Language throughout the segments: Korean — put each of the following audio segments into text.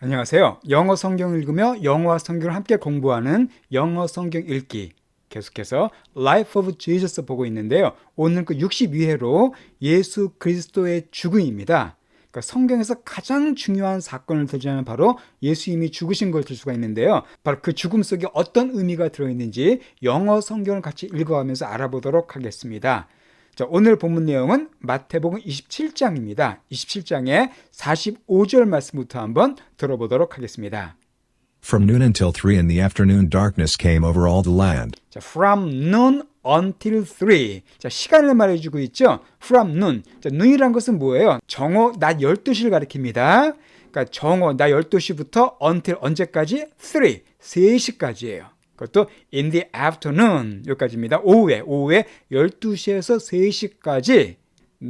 안녕하세요. 영어 성경 읽으며 영어와 성경을 함께 공부하는 영어 성경 읽기. 계속해서 Life of Jesus 보고 있는데요. 오늘 그 62회로 예수 그리스도의 죽음입니다. 그러니까 성경에서 가장 중요한 사건을 대지하는 바로 예수님이 죽으신 걸 들 수가 있는데요. 바로 그 죽음 속에 어떤 의미가 들어있는지 영어 성경을 같이 읽어가면서 알아보도록 하겠습니다. 자, 오늘 본문 내용은 마태복음 27장입니다. 27장의 45절 말씀부터 한번 들어보도록 하겠습니다. From noon until 3 in the afternoon darkness came over all the land. 자, from noon until 3. 자, 시간을 말해주고 있죠. From noon. 자, noon이란 것은 뭐예요? 정오 낮 12시를 가리킵니다. 그러니까 정오 낮 12시부터 until 언제까지? 3시까지예요. 그것도 in the afternoon 여기까지입니다. 오후에 12시에서 3시까지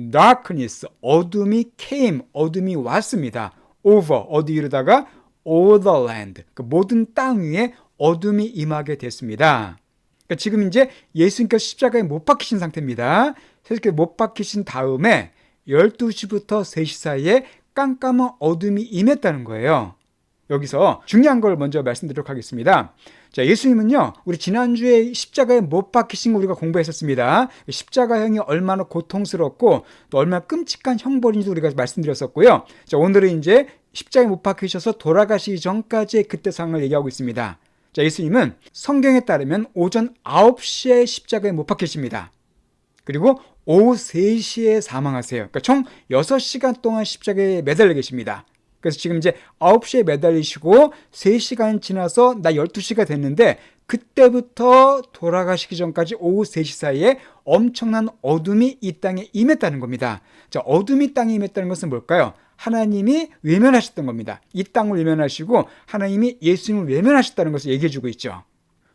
darkness, 어둠이 came, 어둠이 왔습니다. over, 어디 이르다가 all the land, 그 모든 땅 위에 어둠이 임하게 됐습니다. 그러니까 지금 이제 예수님께서 십자가에 못 박히신 상태입니다. 그래서 못 박히신 다음에 12시부터 3시 사이에 깜깜한 어둠이 임했다는 거예요. 여기서 중요한 걸 먼저 말씀드리도록 하겠습니다. 자, 예수님은요, 우리 지난주에 십자가에 못 박히신 거 우리가 공부했었습니다. 십자가형이 얼마나 고통스럽고 또 얼마나 끔찍한 형벌인지 우리가 말씀드렸었고요. 자, 오늘은 이제 십자가에 못 박히셔서 돌아가시기 전까지의 그때 상황을 얘기하고 있습니다. 자, 예수님은 성경에 따르면 오전 9시에 십자가에 못 박히십니다. 그리고 오후 3시에 사망하세요. 그러니까 총 6시간 동안 십자가에 매달려 계십니다. 그래서 지금 이제 9시에 매달리시고 3시간 지나서 나 12시가 됐는데 그때부터 돌아가시기 전까지 오후 3시 사이에 엄청난 어둠이 이 땅에 임했다는 겁니다. 자, 어둠이 땅에 임했다는 것은 뭘까요? 하나님이 외면하셨던 겁니다. 이 땅을 외면하시고 하나님이 예수님을 외면하셨다는 것을 얘기해 주고 있죠.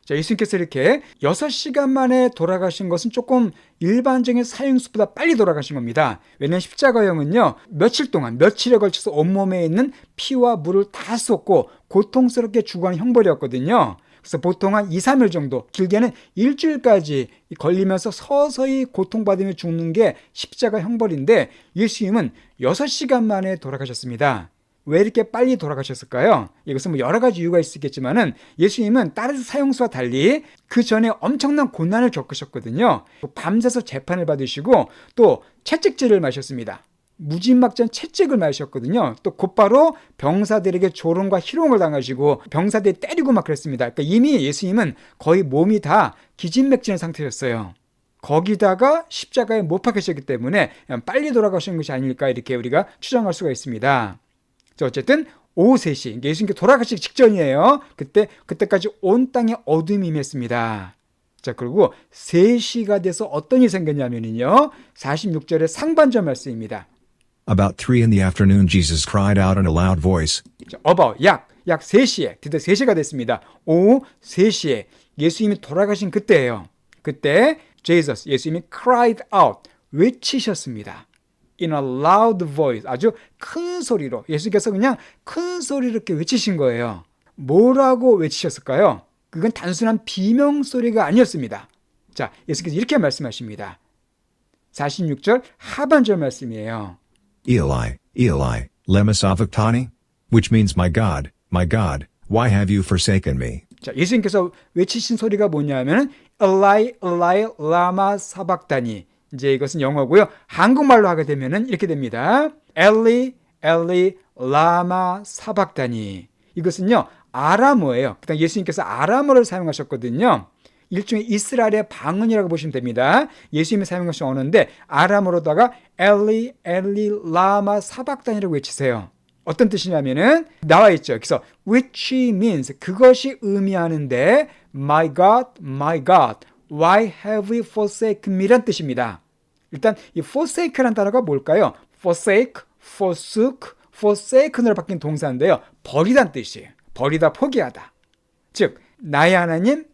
자, 예수님께서 이렇게 6시간 만에 돌아가신 것은 조금 일반적인 사형수보다 빨리 돌아가신 겁니다. 왜냐하면 십자가형은요, 며칠에 걸쳐서 온몸에 있는 피와 물을 다 쏟고 고통스럽게 죽어가는 형벌이었거든요. 그래서 보통 한 2, 3일 정도, 길게는 일주일까지 걸리면서 서서히 고통받으며 죽는 게 십자가 형벌인데 예수님은 6시간 만에 돌아가셨습니다. 왜 이렇게 빨리 돌아가셨을까요? 이것은 뭐 여러 가지 이유가 있겠지만은 예수님은 다른 사형수와 달리 그 전에 엄청난 고난을 겪으셨거든요. 밤새서 재판을 받으시고 또 채찍질을 마셨습니다. 무진막지한 채찍을 마셨거든요. 또 곧바로 병사들에게 조롱과 희롱을 당하시고 병사들이 때리고 막 그랬습니다. 그러니까 이미 예수님은 거의 몸이 다 기진맥진한 상태였어요. 거기다가 십자가에 못 박히셨기 때문에 빨리 돌아가신 것이 아닐까 이렇게 우리가 추정할 수가 있습니다. 자, 어쨌든 오후 3시, 예수님께 돌아가시기 직전이에요. 그때까지 온 땅에 어둠이 임했습니다. 자, 그리고 3시가 돼서 어떤 일이 생겼냐면요, 46절의 상반절 말씀입니다. About 3 in the afternoon Jesus cried out in a loud voice. 자, about, 약 3시에, 드디어 3시가 됐습니다. 오후 3시에 예수님이 돌아가신 그때예요. 그때 Jesus, 예수님이 cried out, 외치셨습니다. In a loud voice, 아주 큰 소리로, 예수님께서 그냥 큰 소리로 이렇게 외치신 거예요. 뭐라고 외치셨을까요? 그건 단순한 비명소리가 아니었습니다. 자, 예수께서 이렇게 말씀하십니다. 46절 하반절 말씀이에요. Eli, Eli, lema sabachthani? Which means, my God, why have you forsaken me? 자, 예수님께서 외치신 소리가 뭐냐면 Eli, Eli, lama sabachthani. 이제 이것은 영어고요. 한국말로 하게 되면은 이렇게 됩니다. 엘리, 엘리, 라마, 사박다니. 이것은요, 아람어예요. 그다음 예수님께서 아람어를 사용하셨거든요. 일종의 이스라엘의 방언이라고 보시면 됩니다. 예수님이 사용하신 언어인데 아람어로다가 엘리, 엘리, 라마, 사박다니라고 외치세요. 어떤 뜻이냐면은 나와 있죠. 그래서 which means 그것이 의미하는데 my God, why have we forsaken me란 뜻입니다. 일단 이 forsake란 단어가 뭘까요? forsake, forsook, forsaken으로 바뀐 동사인데요. 버리다는 뜻이에요. 버리다, 포기하다. 즉, 나의 하나님,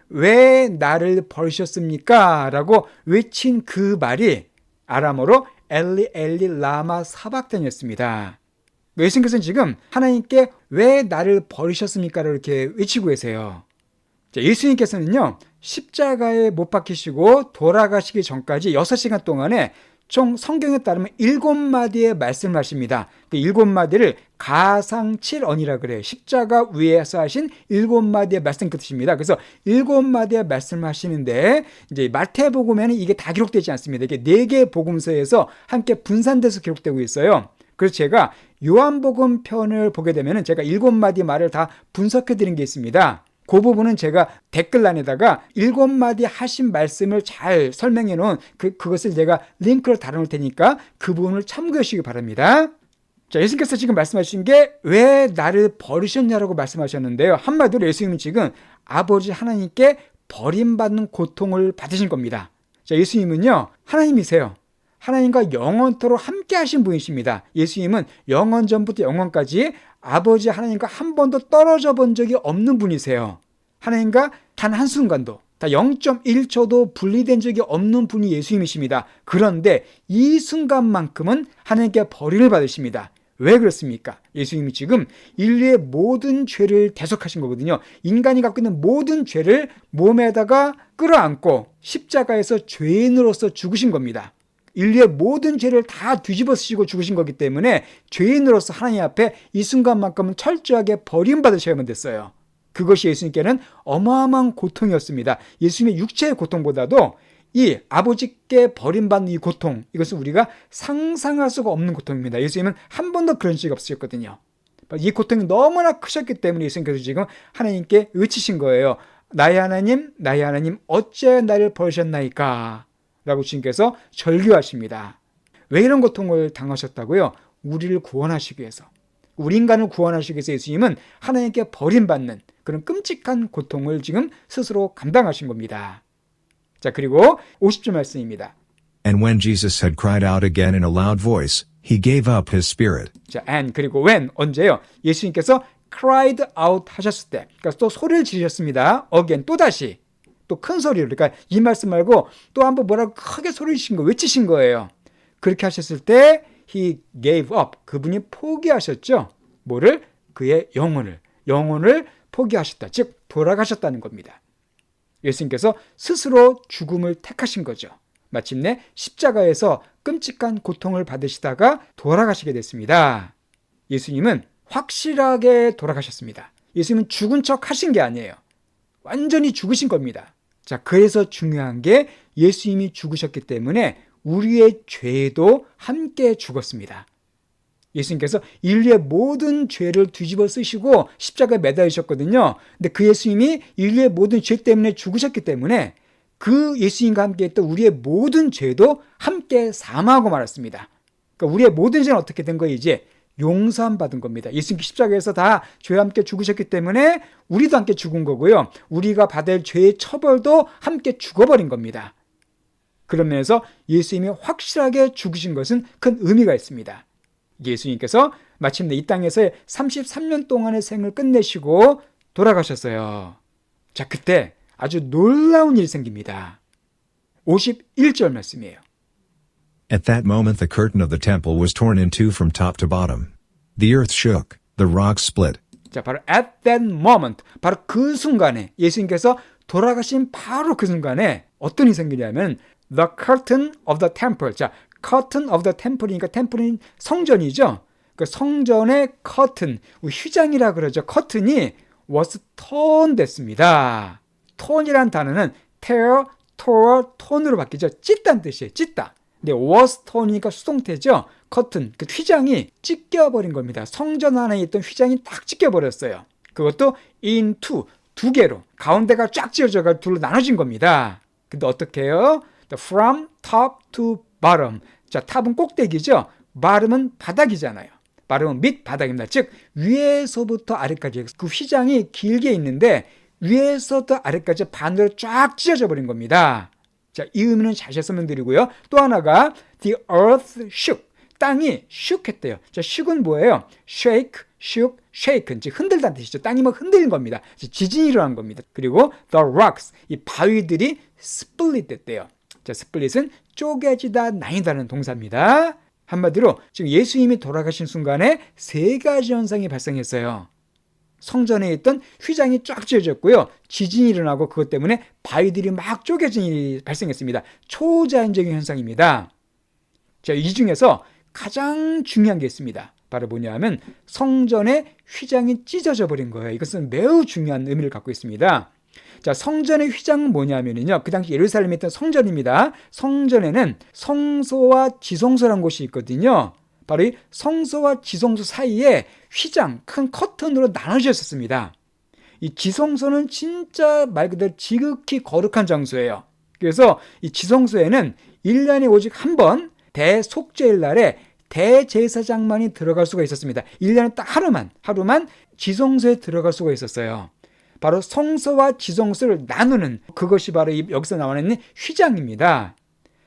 왜 나를 버리셨습니까? 라고 외친 그 말이 아람어로 엘리, 엘리, 라마, 사박단이었습니다. 예수님께서는 지금 하나님께 왜 나를 버리셨습니까? 이렇게 외치고 계세요. 자, 예수님께서는요, 십자가에 못 박히시고 돌아가시기 전까지 6시간 동안에 총 성경에 따르면 7마디의 말씀을 하십니다. 그 7마디를 가상칠언이라 그래요. 십자가 위에서 하신 7마디의 말씀 뜻입니다. 그래서 7마디의 말씀을 하시는데 이제 마태복음에는 이게 다 기록되지 않습니다. 이게 4개의 복음서에서 함께 분산돼서 기록되고 있어요. 그래서 제가 요한복음 편을 보게 되면 제가 7마디 말을 다 분석해 드린 게 있습니다. 그 부분은 제가 댓글란에다가 7마디 하신 말씀을 잘 설명해 놓은 그것을 제가 링크로 달아놓을 테니까 그 부분을 참고해 주시기 바랍니다. 자, 예수님께서 지금 말씀하신 게 왜 나를 버리셨냐라고 말씀하셨는데요. 한마디로 예수님은 지금 아버지 하나님께 버림받는 고통을 받으신 겁니다. 자, 예수님은요, 하나님이세요. 하나님과 영원토록 함께 하신 분이십니다. 예수님은 영원 전부터 영원까지 아버지 하나님과 한 번도 떨어져 본 적이 없는 분이세요. 하나님과 단 한순간도, 다 0.1초도 분리된 적이 없는 분이 예수님이십니다. 그런데 이 순간만큼은 하나님께 버림을 받으십니다. 왜 그렇습니까? 예수님이 지금 인류의 모든 죄를 대속하신 거거든요. 인간이 갖고 있는 모든 죄를 몸에다가 끌어안고 십자가에서 죄인으로서 죽으신 겁니다. 인류의 모든 죄를 다 뒤집어 쓰시고 죽으신 거기 때문에 죄인으로서 하나님 앞에 이 순간만큼은 철저하게 버림받으셔야만 됐어요. 그것이 예수님께는 어마어마한 고통이었습니다. 예수님의 육체의 고통보다도 이 아버지께 버림받는 이 고통, 이것은 우리가 상상할 수가 없는 고통입니다. 예수님은 한 번도 그런 적이 없으셨거든요. 이 고통이 너무나 크셨기 때문에 예수님께서 지금 하나님께 외치신 거예요. 나의 하나님, 나의 하나님, 어찌하여 나를 버리셨나이까? 라고 주님께서 절규하십니다. 왜 이런 고통을 당하셨다고요? 우리를 구원하시기 위해서, 우리 인간을 구원하시기 위해서 예수님은 하나님께 버림받는 그런 끔찍한 고통을 지금 스스로 감당하신 겁니다. 자, 그리고 50절 말씀입니다. And when Jesus had cried out again in a loud voice, he gave up his spirit. 자, and 그리고 when, 언제요? 예수님께서 cried out 하셨을 때, 그러니까 또 소리를 지르셨습니다. again, 또다시, 또 큰 소리로, 그러니까 이 말씀 말고 또 한번 뭐라고 크게 소리치신 거, 외치신 거예요. 그렇게 하셨을 때 he gave up, 그분이 포기하셨죠. 뭐를? 그의 영혼을 포기하셨다. 즉 돌아가셨다는 겁니다. 예수님께서 스스로 죽음을 택하신 거죠. 마침내 십자가에서 끔찍한 고통을 받으시다가 돌아가시게 됐습니다. 예수님은 확실하게 돌아가셨습니다. 예수님은 죽은 척 하신 게 아니에요. 완전히 죽으신 겁니다. 자, 그래서 중요한 게 예수님이 죽으셨기 때문에 우리의 죄도 함께 죽었습니다. 예수님께서 인류의 모든 죄를 뒤집어 쓰시고 십자가에 매달리셨거든요. 근데 그 예수님이 인류의 모든 죄 때문에 죽으셨기 때문에 그 예수님과 함께 했던 우리의 모든 죄도 함께 사망하고 말았습니다. 그러니까 우리의 모든 죄는 어떻게 된 거예요? 이제 용서받은 겁니다. 예수님께서 십자가에서 다 죄와 함께 죽으셨기 때문에 우리도 함께 죽은 거고요. 우리가 받을 죄의 처벌도 함께 죽어버린 겁니다. 그런 면에서 예수님이 확실하게 죽으신 것은 큰 의미가 있습니다. 예수님께서 마침내 이 땅에서의 33년 동안의 생을 끝내시고 돌아가셨어요. 자, 그때 아주 놀라운 일이 생깁니다. 51절 말씀이에요. At that moment the curtain of the temple was torn in two from top to bottom. The earth shook, the rocks split. 자, 바로 at that moment, 바로 그 순간에 예수님께서 돌아가신 바로 그 순간에 어떤 일이 생기냐면 the curtain of the temple. 자, curtain of the temple이니까 템플은 성전이죠. 그 성전의 curtain, 휘장이라 그러죠. curtain이 was torn 됐습니다. torn이란 단어는 tear, tore, torn으로 바뀌죠. 찢다는 뜻이에요. 찢다. 근데 was torn이니까 수동태죠. curtain, 그 휘장이 찢겨버린 겁니다. 성전 안에 있던 휘장이 딱 찢겨버렸어요. 그것도 into, 두 개로 가운데가 쫙 찢어져가 둘로 나눠진 겁니다. 근데 어떻게 해요? From top to bottom. 자, 탑은 꼭대기죠. bottom은 바닥이잖아요. bottom은 밑 바닥입니다. 즉 위에서부터 아래까지 그 휘장이 길게 있는데 위에서부터 아래까지 반으로 쫙 찢어져 버린 겁니다. 자, 이 의미는 다시 설명드리고요. 또 하나가 the earth shook. 땅이 shook 했대요. 자, shook은 뭐예요? shake, shook, shaken. 즉 흔들다는 뜻이죠. 땅이 막 흔들린 겁니다. 지진이 일어난 겁니다. 그리고 the rocks. 이 바위들이 split 됐대요. 자, split은 쪼개지다, 나뉘다는 동사입니다. 한마디로 지금 예수님이 돌아가신 순간에 세 가지 현상이 발생했어요. 성전에 있던 휘장이 쫙 찢어졌고요. 지진이 일어나고 그것 때문에 바위들이 막 쪼개진 일이 발생했습니다. 초자연적인 현상입니다. 자, 이 중에서 가장 중요한 게 있습니다. 바로 뭐냐 하면 성전의 휘장이 찢어져 버린 거예요. 이것은 매우 중요한 의미를 갖고 있습니다. 자, 성전의 휘장은 뭐냐면요. 그 당시 예루살렘에 있던 성전입니다. 성전에는 성소와 지성소라는 곳이 있거든요. 바로 이 성소와 지성소 사이에 휘장, 큰 커튼으로 나눠져 있었습니다. 이 지성소는 진짜 말 그대로 지극히 거룩한 장소예요. 그래서 이 지성소에는 1년에 오직 한 번 대속죄일 날에 대제사장만이 들어갈 수가 있었습니다. 1년에 딱 하루만 지성소에 들어갈 수가 있었어요. 바로 성소와 지성소를 나누는 그것이 바로 여기서 나와 있는 휘장입니다.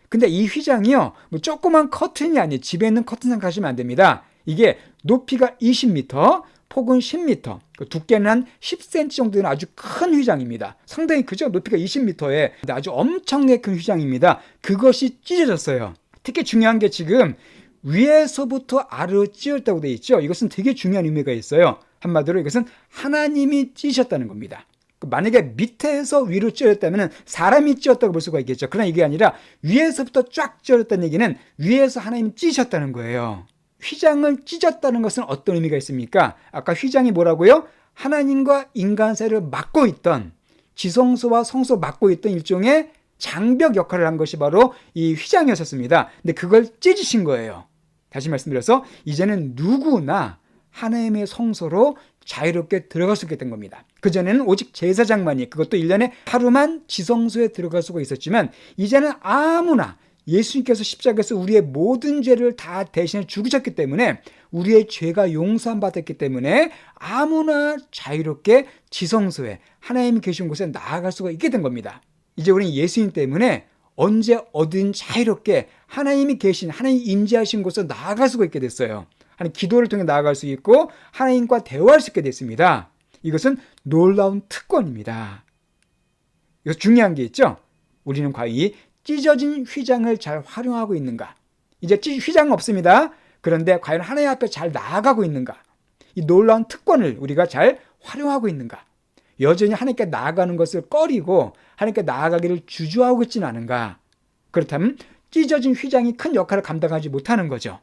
근데 이 휘장이요, 뭐 조그만 커튼이 아니에요. 집에 있는 커튼 생각하시면 안 됩니다. 이게 높이가 20m, 폭은 10m, 두께는 한 10cm 정도 되는 아주 큰 휘장입니다. 상당히 크죠? 높이가 20m에 아주 엄청나게 큰 휘장입니다. 그것이 찢어졌어요. 특히 중요한 게 지금 위에서부터 아래로 찢었다고 되어 있죠. 이것은 되게 중요한 의미가 있어요. 한마디로 이것은 하나님이 찢으셨다는 겁니다. 만약에 밑에서 위로 찢었다면 사람이 찢었다고 볼 수가 있겠죠. 그러나 이게 아니라 위에서부터 쫙 찢었다는 얘기는 위에서 하나님이 찢으셨다는 거예요. 휘장을 찢었다는 것은 어떤 의미가 있습니까? 아까 휘장이 뭐라고요? 하나님과 인간 사이를 막고 있던, 지성소와 성소 막고 있던 일종의 장벽 역할을 한 것이 바로 이 휘장이었습니다. 근데 그걸 찢으신 거예요. 다시 말씀드려서 이제는 누구나 하나님의 성소로 자유롭게 들어갈 수 있게 된 겁니다. 그전에는 오직 제사장만이, 그것도 1년에 하루만 지성소에 들어갈 수가 있었지만 이제는 아무나, 예수님께서 십자가에서 우리의 모든 죄를 다 대신해 죽으셨기 때문에, 우리의 죄가 용서함 받았기 때문에 아무나 자유롭게 지성소에, 하나님이 계신 곳에 나아갈 수가 있게 된 겁니다. 이제 우리는 예수님 때문에 언제 어딘 자유롭게 하나님이 계신, 하나님이 임재하신 곳으로 나아갈 수가 있게 됐어요. 하나님 기도를 통해 나아갈 수 있고 하나님과 대화할 수 있게 됐습니다. 이것은 놀라운 특권입니다. 이거 중요한 게 있죠. 우리는 과연 이 찢어진 휘장을 잘 활용하고 있는가? 이제 휘장은 없습니다. 그런데 과연 하나님 앞에 잘 나아가고 있는가? 이 놀라운 특권을 우리가 잘 활용하고 있는가? 여전히 하나님께 나아가는 것을 꺼리고 하나님께 나아가기를 주저하고 있지는 않은가? 그렇다면 찢어진 휘장이 큰 역할을 감당하지 못하는 거죠.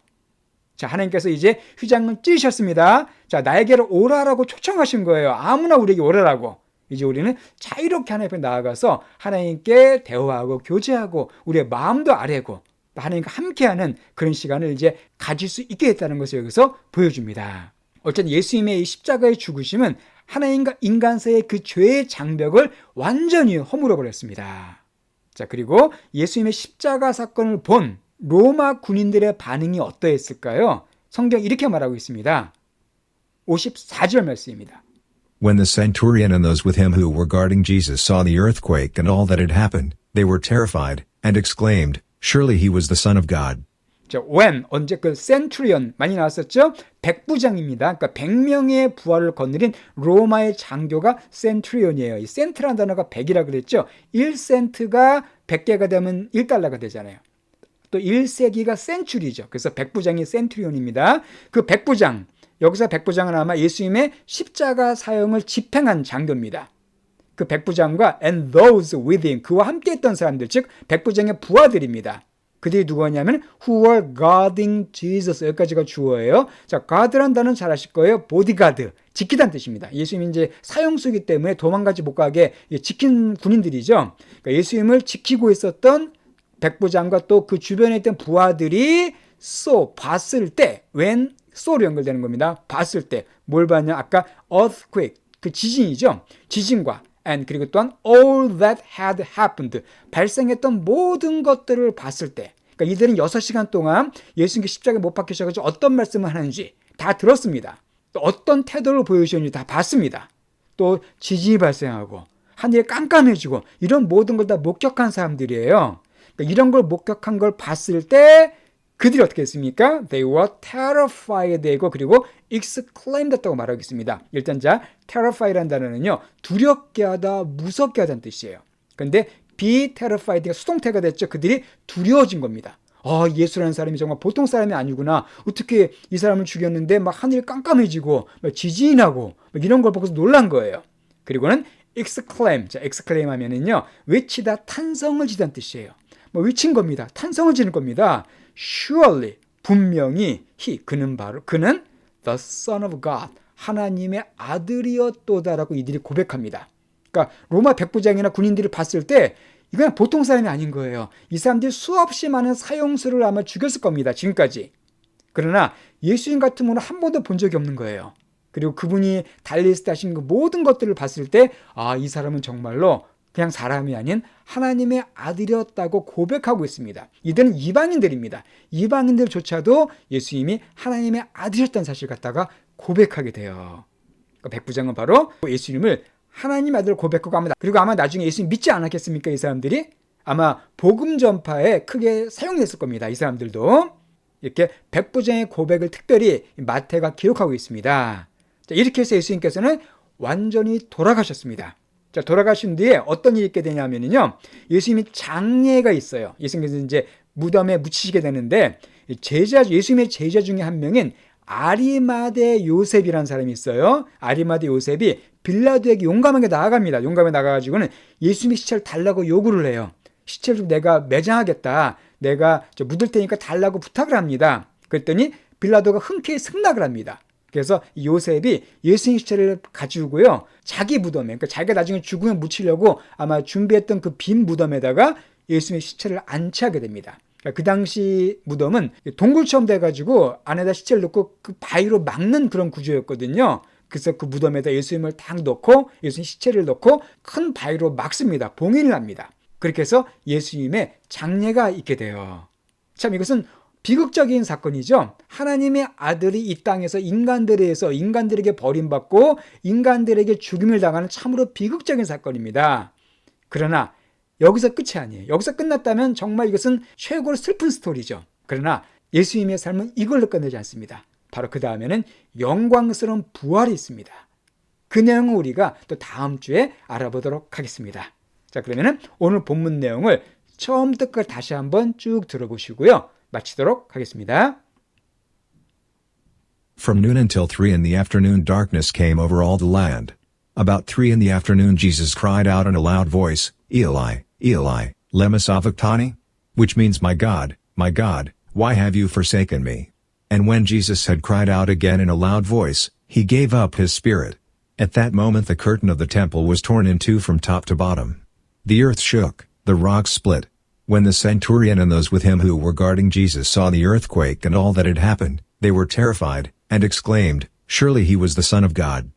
자, 하나님께서 이제 휘장을 찢으셨습니다. 자, 나에게로 오라라고 초청하신 거예요. 아무나 우리에게 오라라고. 이제 우리는 자유롭게 하나님 앞에 나아가서 하나님께 대화하고 교제하고 우리의 마음도 아뢰고 하나님과 함께하는 그런 시간을 이제 가질 수 있게 됐다는 것을 여기서 보여줍니다. 어쨌든 예수님의 이 십자가의 죽으심은 하나님과 인간 사이의 그 죄의 장벽을 완전히 허물어 버렸습니다. 자, 그리고 예수님의 십자가 사건을 본 로마 군인들의 반응이 어떠했을까요? 성경 이렇게 말하고 있습니다. 54절 말씀입니다. When the centurion and those with him who were guarding Jesus saw the earthquake and all that had happened, they were terrified, and exclaimed, Surely he was the Son of God. 자, when, 언제 그 센투리온 많이 나왔었죠? 백부장입니다. 그러니까 100명의 부하를 거느린 로마의 장교가 센투리온이에요. 이 센트라는 단어가 100이라 그랬죠? 1센트가 100개가 되면 1달러가 되잖아요. 또 1세기가 센츄리죠. 그래서 백부장이 센투리온입니다. 그 백부장, 여기서 백부장은 아마 예수님의 십자가 사형을 집행한 장교입니다. 그 백부장과 and those with him, 그와 함께 했던 사람들, 즉 백부장의 부하들입니다. 그들이 누구냐면 who were guarding Jesus, 여기까지가 주어예요. 자, guard라는 단어는 잘 아실 거예요. 보디가드, 지키다는 뜻입니다. 예수님이 이제 사형수이기 때문에 도망가지 못 가게 지킨 군인들이죠. 그러니까 예수님을 지키고 있었던 백부장과 또 그 주변에 있던 부하들이 봤을 때, when so로 연결되는 겁니다. 봤을 때 뭘 봤냐? 아까 earthquake, 그 지진이죠. 지진과 and 그리고 또한 all that had happened, 발생했던 모든 것들을 봤을 때, 그러니까 이들은 6시간 동안 예수님께 십자가에 못 박히셔가지고 어떤 말씀을 하는지 다 들었습니다. 또 어떤 태도를 보여주셨는지 다 봤습니다. 또 지진이 발생하고 하늘이 깜깜해지고 이런 모든 걸 다 목격한 사람들이에요. 그러니까 이런 걸 목격한 걸 봤을 때 그들이 어떻게 했습니까? They were terrified 되고 그리고 exclaimed 했다고 말하고 있습니다. 일단 terrified라는 단어는요, 두렵게 하다, 무섭게 하다는 뜻이에요. 그런데 be terrified가 수동태가 됐죠. 그들이 두려워진 겁니다. 예수라는 사람이 정말 보통 사람이 아니구나. 어떻게 이 사람을 죽였는데 막 하늘이 깜깜해지고 막 지진이 나고 막 이런 걸 보고서 놀란 거예요. 그리고는 exclaim, exclaim 하면은요, 외치다, 탄성을 지다는 뜻이에요. 외친 겁니다. 탄성을 지는 겁니다. surely 분명히 그는 the Son of God, 하나님의 아들이었도다라고 이들이 고백합니다. 그러니까 로마 백부장이나 군인들이 봤을 때 이건 보통 사람이 아닌 거예요. 이 사람들이 수없이 많은 사형수를 아마 죽였을 겁니다. 지금까지. 그러나 예수님 같은 분은 한 번도 본 적이 없는 거예요. 그리고 그분이 달리에서 하신 그 모든 것들을 봤을 때 이 사람은 정말로 그냥 사람이 아닌 하나님의 아들이었다고 고백하고 있습니다. 이들은 이방인들입니다. 이방인들조차도 예수님이 하나님의 아들이었다는 사실을 갖다가 고백하게 돼요. 그러니까 백부장은 바로 예수님을 하나님 아들 고백하고 그리고 아마 나중에 예수님 믿지 않았겠습니까? 이 사람들이 아마 복음 전파에 크게 사용됐을 겁니다. 이 사람들도 이렇게 백부장의 고백을 특별히 마태가 기록하고 있습니다. 자, 이렇게 해서 예수님께서는 완전히 돌아가셨습니다. 자, 돌아가신 뒤에 어떤 일이 있게 되냐면요, 예수님이 장례가 있어요. 예수님께서 이제 무덤에 묻히시게 되는데 예수님의 제자 중에 한 명인 아리마대 요셉이라는 사람이 있어요. 아리마대 요셉이 빌라도에게 용감하게 나아갑니다. 용감하게 나가가지고는 예수님의 시체를 달라고 요구를 해요. 시체를 좀 내가 매장하겠다. 내가 묻을 테니까 달라고 부탁을 합니다. 그랬더니 빌라도가 흔쾌히 승낙을 합니다. 그래서 요셉이 예수님 시체를 가지고요, 자기 무덤에, 그러니까 자기가 나중에 죽으면 묻히려고 아마 준비했던 그 빈 무덤에다가 예수님의 시체를 안치하게 됩니다. 그 당시 무덤은 동굴처럼 돼가지고 안에다 시체를 넣고 그 바위로 막는 그런 구조였거든요. 그래서 그 무덤에다 예수님을 딱 넣고 예수님 시체를 넣고 큰 바위로 막습니다. 봉인을 합니다. 그렇게 해서 예수님의 장례가 있게 돼요. 참 이것은 비극적인 사건이죠. 하나님의 아들이 이 땅에서 인간들에게 버림받고 인간들에게 죽임을 당하는 참으로 비극적인 사건입니다. 그러나 여기서 끝이 아니에요. 여기서 끝났다면 정말 이것은 최고로 슬픈 스토리죠. 그러나 예수님의 삶은 이걸로 끝내지 않습니다. 바로 그 다음에는 영광스러운 부활이 있습니다. 그 내용은 우리가 또 다음 주에 알아보도록 하겠습니다. 자, 그러면은 오늘 본문 내용을 처음부터 끝까지 다시 한번 쭉 들어보시고요. 마치도록 하겠습니다. From noon until 3 in the afternoon darkness came over all the land. About 3 in the afternoon Jesus cried out in a loud voice, Eli, Eli, lema sabachthani? Which means, my God, why have you forsaken me? And when Jesus had cried out again in a loud voice, he gave up his spirit. At that moment the curtain of the temple was torn in two from top to bottom. The earth shook, the rocks split. When the centurion and those with him who were guarding Jesus saw the earthquake and all that had happened, they were terrified, and exclaimed, Surely he was the Son of God.